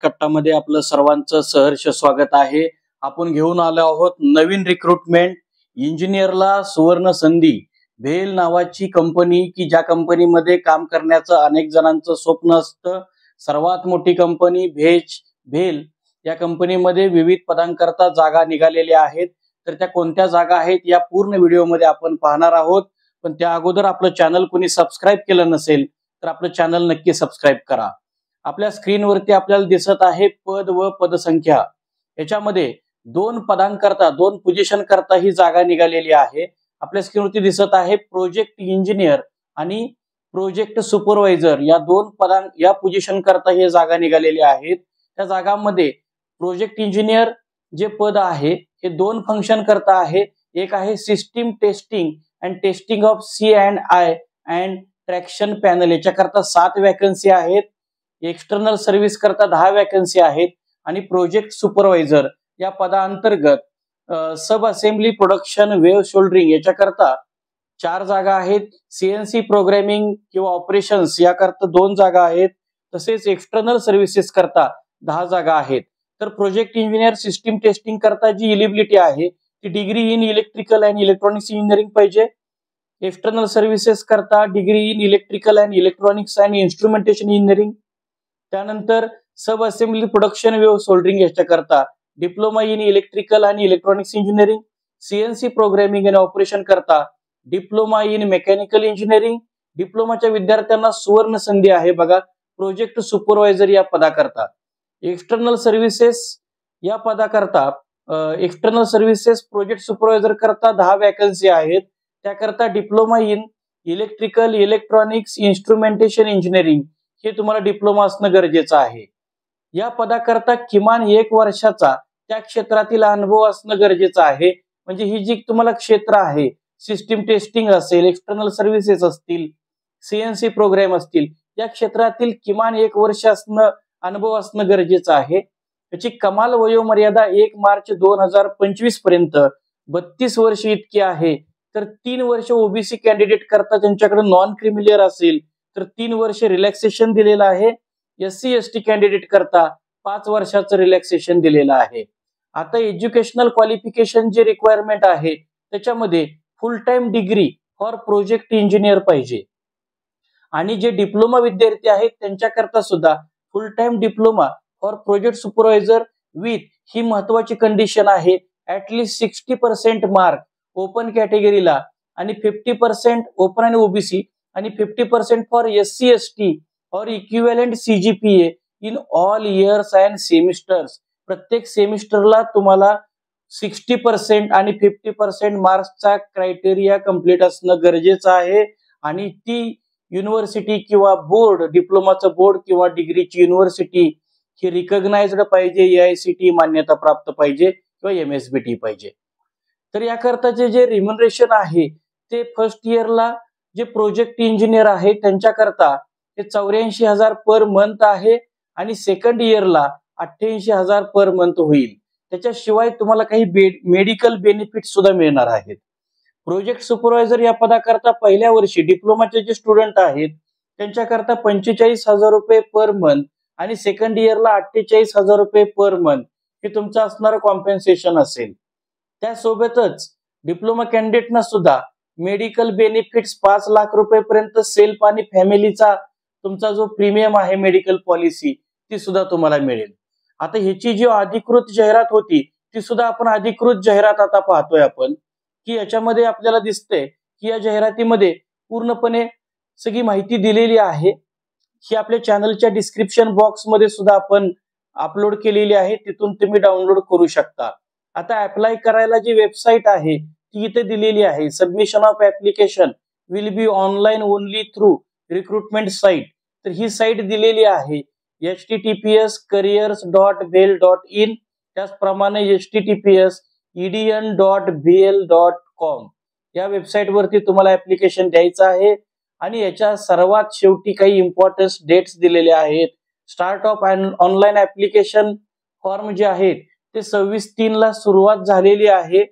कट्टामध्ये आपलं सर्वांचं सहर्ष स्वागत आहे. आपण घेऊन आलो आहोत नवीन रिक्रुटमेंट. इंजिनियरला सुवर्ण संधी. भेल नावाची कंपनी, की ज्या कंपनीमध्ये काम करण्याचं अनेक जणांचं स्वप्न असतं. सर्वात मोठी कंपनी भेल या कंपनीमध्ये विविध पदांकरता जागा निघालेल्या आहेत. तर त्या कोणत्या जागा आहेत या पूर्ण व्हिडिओमध्ये आपण पाहणार आहोत. पण त्या अगोदर आपलं चॅनल कोणी सबस्क्राईब केलं नसेल तर आपलं चॅनल नक्की सबस्क्राईब करा. आपल्या स्क्रीनवरती आपल्याला दिसत आहे पद व पदसंख्या. याच्यामध्ये दोन पदांकरता, दोन पोझिशन करता ही जागा निघालेली आहे. आपल्या स्क्रीनवरती दिसत आहे प्रोजेक्ट इंजिनियर आणि प्रोजेक्ट सुपरवायझर या पोझिशन करता हे जागा निघालेल्या आहेत. त्या जागांमध्ये प्रोजेक्ट इंजिनियर जे पद आहे हे दोन फंक्शन करता आहे. एक आहे system testing and testing of C&I and traction panel, याच्याकरता 7 वॅकन्सी आहेत. एक्सटर्नल सर्व्हिस करता 10 वॅकन्सी आहेत आणि प्रोजेक्ट सुपरवायझर या पदाअंतर्गत sub assembly production wave soldering याच्याकरता 4 जागा आहेत. CNC प्रोग्रॅमिंग किंवा ऑपरेशन्स याकरता 2 जागा आहेत. तसेच एक्सटर्नल सर्व्हिसेस करता 10 जागा आहेत. तर प्रोजेक्ट इंजिनियर सिस्टीम टेस्टिंग करता जी एलिजिबिलिटी आहे ती degree in electrical and electronics engineering पाहिजे. एक्सटर्नल सर्व्हिसेस करता degree in electrical and electronics and instrumentation engineering. त्यानंतर sub assembly production wave soldering याच्याकरता डिप्लोमा इन इलेक्ट्रिकल आणि इलेक्ट्रॉनिक्स इंजिनिअरिंग. CNC प्रोग्रॅमिंग आणि operation करता डिप्लोमा इन मेकॅनिकल इंजिनिअरिंग. डिप्लोमाच्या विद्यार्थ्यांना सुवर्ण संधी आहे बघा प्रोजेक्ट सुपरवायझर या पदाकरता. एक्सटर्नल सर्व्हिसेस या पदाकरता एक्सटर्नल सर्व्हिसेस प्रोजेक्ट सुपरवायझर करता 10 वॅकन्सी आहेत. त्याकरता diploma in electrical electronics instrumentation engineering हे तुम्हाला डिप्लोमा असणं गरजेचं आहे. या पदाकरता किमान 1 वर्षाचा त्या क्षेत्रातील अनुभव असणं गरजेचं आहे. म्हणजे ही जी तुम्हाला क्षेत्र आहे, सिस्टीम टेस्टिंग असेल, एक्सटर्नल सर्व्हिसेस असतील, CNC प्रोग्राम असतील, या क्षेत्रातील किमान 1 वर्ष अनुभव असणं गरजेचं आहे. त्याची कमाल वयोमर्यादा 1 मार्च 2025 पर्यंत 32 वर्ष इतकी आहे. तर 3 वर्ष ओबीसी कॅन्डिडेट करता त्यांच्याकडे नॉन क्रिमिलियर असेल तर 3 वर्ष रिलॅक्सेशन दिलेलं आहे. SC ST कॅन्डिडेट करता 5 वर्षाचं रिलॅक्सेशन दिलेलं आहे. आता एज्युकेशनल क्वालिफिकेशन जे रिक्वायरमेंट आहे त्याच्यामध्ये full time degree for project engineer पाहिजे आणि जे डिप्लोमा विद्यार्थी आहेत त्यांच्याकरता सुद्धा full time diploma for project supervisor with ही महत्वाची कंडिशन आहे. ऍटलीस्ट 60% मार्क ओपन कॅटेगरीला आणि 50% ओपन आणि ओबीसी आणि 50% फॉर SC ST और equivalent CGPA in all ears and semesters. प्रत्येक सेमिस्टरला तुम्हाला 60% आणि 50% मार्क्सचा क्रायटेरिया कंप्लीट असणं गरजेचं आहे. आणि ती युनिव्हर्सिटी किंवा बोर्ड, डिप्लोमाचं बोर्ड किंवा डिग्रीची युनिव्हर्सिटी ही रिकॉग्नाइज्ड पाहिजे, AICTE मान्यता प्राप्त पाहिजे किंवा MSBT पाहिजे. तर याकरताचे जे रिम्युनरेशन आहे ते फर्स्ट इयरला जे प्रोजेक्ट इंजिनियर आहे त्यांच्याकरता हे 84,000 पर मंथ आहे आणि सेकंड इयरला 88,000 पर मंथ होईल. त्याच्याशिवाय तुम्हाला काही मेडिकल बेनिफिट सुद्धा मिळणार आहेत. प्रोजेक्ट सुपरवायझर या पदाकरता पहिल्या वर्षी डिप्लोमाचे जे स्टुडंट आहेत त्यांच्याकरता 45,000 रुपये पर मंथ आणि सेकंड इयरला 48,000 रुपये पर मंथ हे तुमचं असणारं कॉम्पेन्सेशन असेल. त्यासोबतच डिप्लोमा कॅन्डिडेटना सुद्धा मेडिकल बेनिफिट्स 5 लाख रुपयेपर्यंत सेल्फ आणि फॅमिलीचा तुमचा जो प्रीमियम आहे मेडिकल पॉलिसी ती सुद्धा तुम्हाला मिळेल. आता ह्याची जी अधिकृत जाहिरात होती ती सुद्धा आपण अधिकृत जाहिरात आता पाहतोय आपण की याच्यामध्ये आपल्याला दिसतंय की या जाहिरातीमध्ये पूर्णपणे सगळी माहिती दिलेली आहे. ही आपल्या चॅनलच्या डिस्क्रिप्शन बॉक्स मध्ये सुद्धा आपण अपलोड केलेली आहे, तिथून तुम्ही डाउनलोड करू शकता. आता अप्लाय करायला जी वेबसाईट आहे ती इथे दिलेली आहे. Submission of application will be online only through recruitment site. तर ही साईट दिलेली आहे https://careers.bhel.in. त्याचप्रमाणे https://eden.bhel.com या वेबसाईट वरती तुम्हाला ऍप्लिकेशन द्यायचं आहे. आणि याच्या सर्वात शेवटी काही इम्पॉर्टन्स डेट्स दिलेले आहेत. Start of online application form जे आहेत ते 26/3 ला सुरुवात झालेली आहे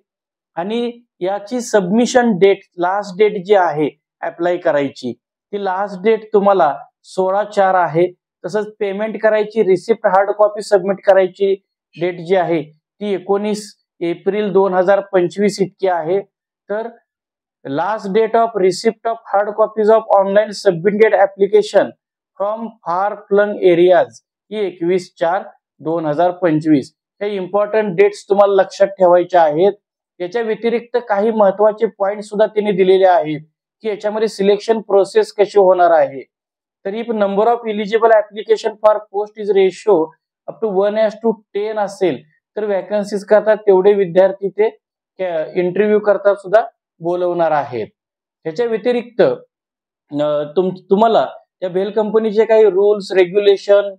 आणि याची सबमिशन डेट, लास्ट डेट जी आहे अप्लाय करायची ती लास्ट डेट तुम्हाला 16/4 आहे. तसंच पेमेंट करायची रिसिप्ट हार्ड कॉपी सबमिट करायची डेट जी आहे ती 19 एप्रिल 2025 इतकी आहे. तर last date of receipt of hard copies of online submitted application from far flung areas ही 21/4/2025. हे इम्पॉर्टंट डेट्स तुम्हाला लक्षात ठेवायच्या आहेत. याच्या व्यतिरिक्त काही महत्वाचे पॉइंट सुद्धा त्यांनी दिलेले आहेत की याच्यामध्ये सिलेक्शन प्रोसेस कशी होणार आहे. तरी number of eligible application for post is ratio up to 1:10 असेल तर वॅकन्सीज करता तेवढे विद्यार्थी ते इंटरव्ह्यू करता सुद्धा बोलवणार आहेत. ह्याच्या व्यतिरिक्त तुम्हाला त्या बेल कंपनीचे काही रूल्स रेग्युलेशन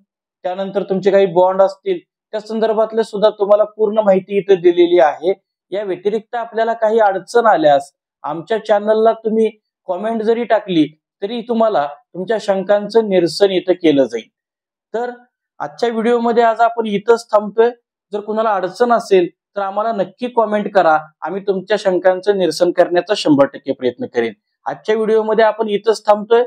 त्यानंतर तुमचे काही बॉन्ड असतील त्या संदर्भातले सुद्धा तुम्हाला पूर्ण माहिती इथे दिलेली आहे. या व्यतिरिक्त आपल्याला काही अडचण आल्यास आमच्या चॅनलला तुम्ही कॉमेंट जरी टाकली तरी तुम्हाला तुमच्या शंकांचं निरसन इथं केलं जाईल. तर आजच्या व्हिडिओमध्ये आज आपण इथंच थांबतोय. जर कुणाला अडचण असेल तर आम्हाला नक्की कॉमेंट करा. आम्ही तुमच्या शंकांचं निरसन करण्याचा 100% प्रयत्न करेन. आजच्या व्हिडिओमध्ये आपण इथंच थांबतोय.